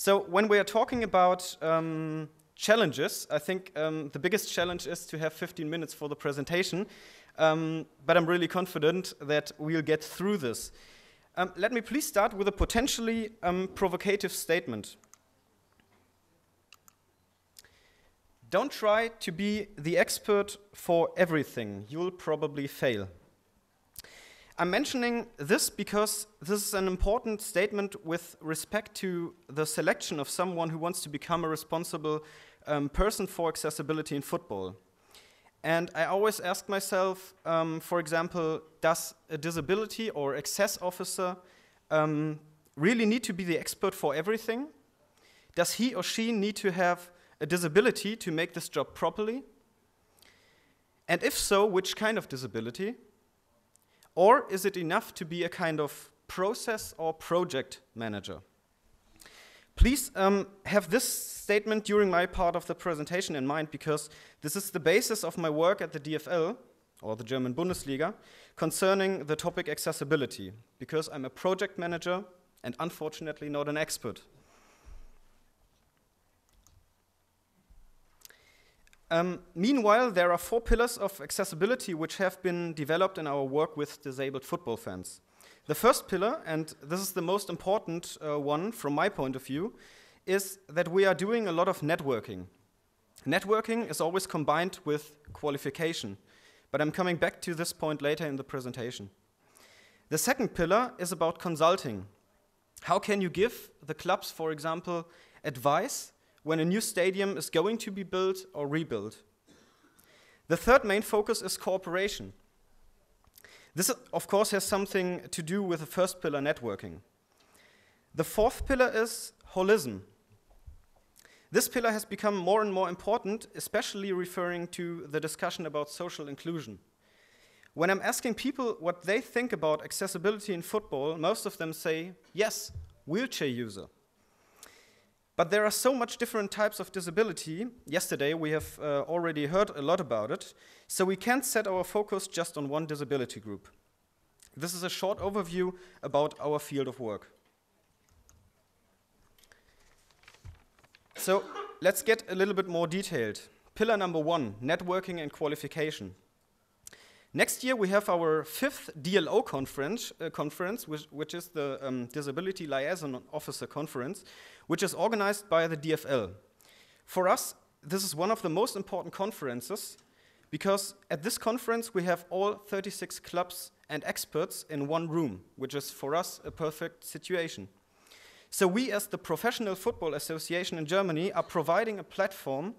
So when we are talking about challenges, I think the biggest challenge is to have 15 minutes for the presentation, but I'm really confident that we'll get through this. Let me please start with a potentially provocative statement. Don't try to be the expert for everything. You'll probably fail. I'm mentioning this because this is an important statement with respect to the selection of someone who wants to become a responsible person for accessibility in football. And I always ask myself, for example, does a disability or access officer really need to be the expert for everything? Does he or she need to have a disability to make this job properly? And if so, which kind of disability? Or is it enough to be a kind of process or project manager? Please have this statement during my part of the presentation in mind, because this is the basis of my work at the DFL, or the German Bundesliga, concerning the topic accessibility, because I'm a project manager and unfortunately not an expert. Meanwhile, there are 4 pillars of accessibility which have been developed in our work with disabled football fans. The first pillar, and this is the most important one from my point of view, is that we are doing a lot of networking. Networking is always combined with qualification, but I'm coming back to this point later in the presentation. The second pillar is about consulting. How can you give the clubs, for example, advice when a new stadium is going to be built or rebuilt? The third main focus is cooperation. This, of course, has something to do with the first pillar, networking. The fourth pillar is holism. This pillar has become more and more important, especially referring to the discussion about social inclusion. When I'm asking people what they think about accessibility in football, most of them say, yes, wheelchair user. But there are so much different types of disability. Yesterday we have already heard a lot about it, so we can't set our focus just on one disability group. This is a short overview about our field of work. So let's get a little bit more detailed. Pillar number 1, networking and qualification. Next year we have our 5th DLO conference, which is the Disability Liaison Officer Conference, which is organized by the DFL. For us, this is one of the most important conferences, because at this conference we have all 36 clubs and experts in one room, which is for us a perfect situation. So we, as the Professional Football Association in Germany, are providing a platform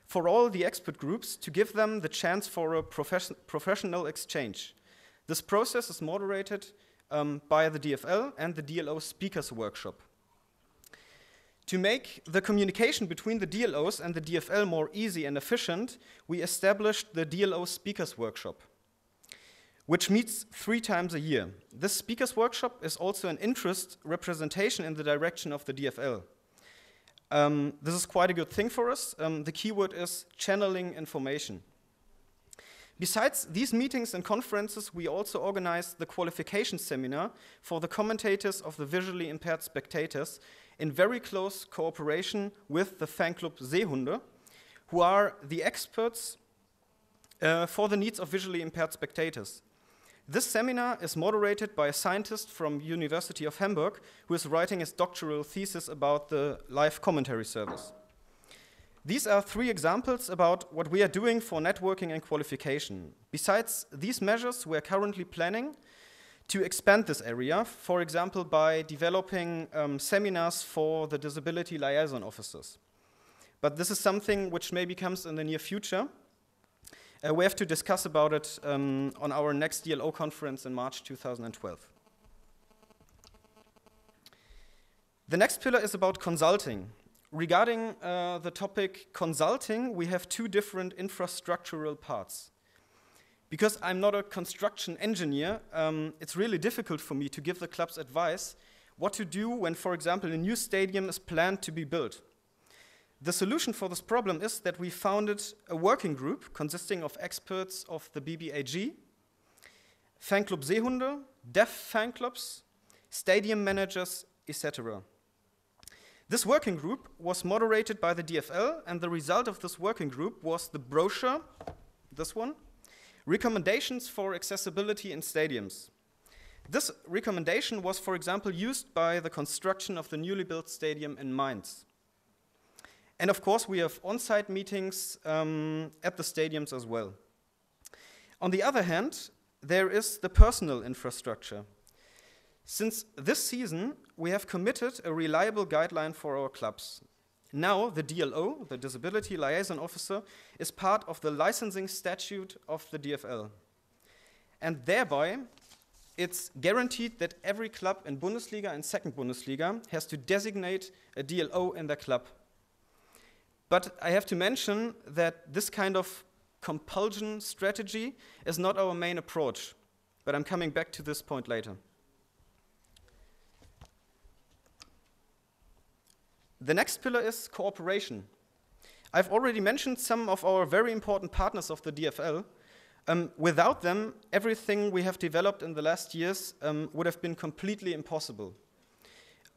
for all the expert groups to give them the chance for a professional exchange. This process is moderated by the DFL and the DLO Speakers Workshop. To make the communication between the DLOs and the DFL more easy and efficient, we established the DLO Speakers Workshop, which meets 3 times a year. This Speakers Workshop is also an interest representation in the direction of the DFL. This is quite a good thing for us. The keyword is channeling information. Besides these meetings and conferences, we also organize the qualification seminar for the commentators of the visually impaired spectators in very close cooperation with the fan club Seehunde, who are the experts for the needs of visually impaired spectators. This seminar is moderated by a scientist from University of Hamburg who is writing his doctoral thesis about the live commentary service. These are 3 examples about what we are doing for networking and qualification. Besides these measures, we are currently planning to expand this area, for example, by developing seminars for the disability liaison officers. But this is something which maybe comes in the near future. We have to discuss about it on our next DLO conference in March 2012. The next pillar is about consulting. Regarding the topic consulting, we have 2 different infrastructural parts. Because I'm not a construction engineer, it's really difficult for me to give the clubs advice what to do when, for example, a new stadium is planned to be built. The solution for this problem is that we founded a working group consisting of experts of the BBAG, Fan Club Seehunde, deaf fan clubs, stadium managers, etc. This working group was moderated by the DFL, and the result of this working group was the brochure, this one, Recommendations for Accessibility in Stadiums. This recommendation was, for example, used by the construction of the newly built stadium in Mainz. And of course, we have on-site meetings at the stadiums as well. On the other hand, there is the personal infrastructure. Since this season, we have committed a reliable guideline for our clubs. Now, the DLO, the Disability Liaison Officer, is part of the licensing statute of the DFL. And thereby, it's guaranteed that every club in Bundesliga and second Bundesliga has to designate a DLO in their club. But I have to mention that this kind of compulsion strategy is not our main approach, but I'm coming back to this point later. The next pillar is cooperation. I've already mentioned some of our very important partners of the DFL. Without them, everything we have developed in the last years would have been completely impossible.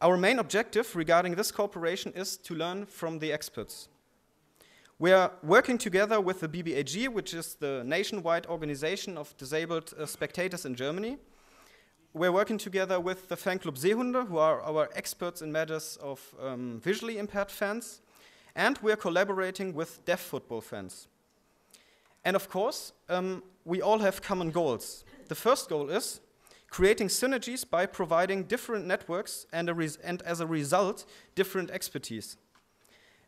Our main objective regarding this cooperation is to learn from the experts. We are working together with the BBAG, which is the nationwide organization of disabled spectators in Germany. We're working together with the fan club Seehunde, who are our experts in matters of visually impaired fans. And we're collaborating with deaf football fans. And of course, we all have common goals. The first goal is creating synergies by providing different networks and as a result, different expertise.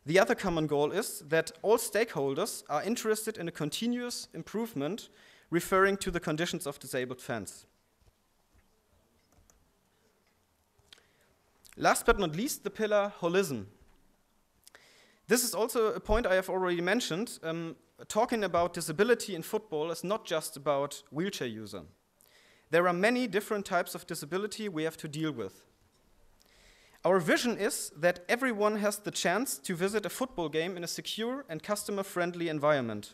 The other common goal is that all stakeholders are interested in a continuous improvement referring to the conditions of disabled fans. Last but not least, the pillar Holism. This is also a point I have already mentioned. Talking about disability in football is not just about wheelchair user. There are many different types of disability we have to deal with. Our vision is that everyone has the chance to visit a football game in a secure and customer-friendly environment.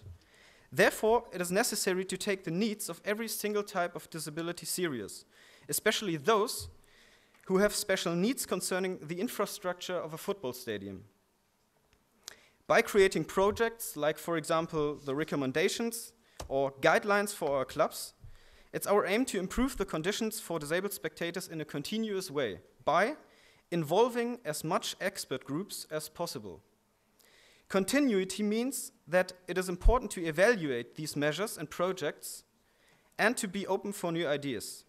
Therefore, it is necessary to take the needs of every single type of disability serious, especially those who have special needs concerning the infrastructure of a football stadium. By creating projects like, for example, the recommendations or guidelines for our clubs, it's our aim to improve the conditions for disabled spectators in a continuous way by involving as much expert groups as possible. Continuity means that it is important to evaluate these measures and projects and to be open for new ideas,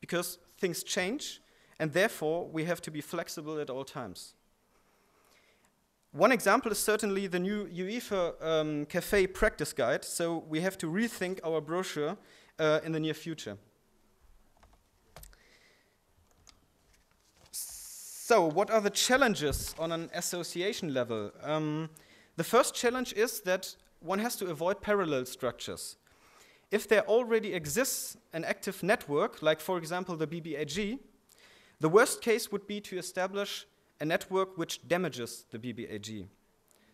because things change and therefore we have to be flexible at all times. One example is certainly the new UEFA Cafe practice guide, so we have to rethink our brochure in the near future. So, what are the challenges on an association level? The first challenge is that one has to avoid parallel structures. If there already exists an active network, like for example the BBAG, the worst case would be to establish a network which damages the BBAG.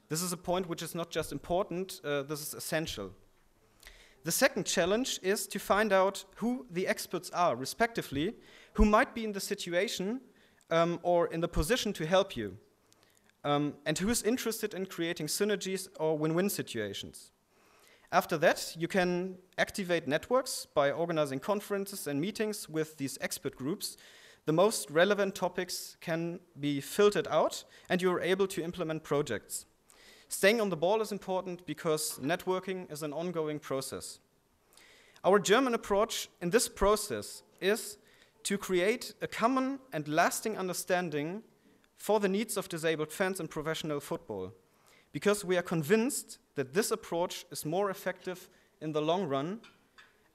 This is a point which is not just important, this is essential. The second challenge is to find out who the experts are, respectively, who might be in the situation or in the position to help you, and who is interested in creating synergies or win-win situations. After that, you can activate networks by organizing conferences and meetings with these expert groups. The most relevant topics can be filtered out, and you are able to implement projects. Staying on the ball is important because networking is an ongoing process. Our German approach in this process is to create a common and lasting understanding for the needs of disabled fans in professional football, because we are convinced that this approach is more effective in the long run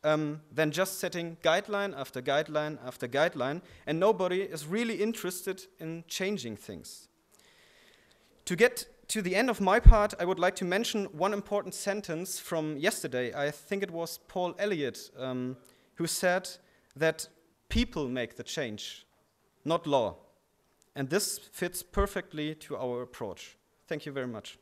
than just setting guideline after guideline after guideline, and nobody is really interested in changing things. To get to the end of my part, I would like to mention one important sentence from yesterday. I think it was Paul Elliott who said that people make the change, not law. And this fits perfectly to our approach. Thank you very much.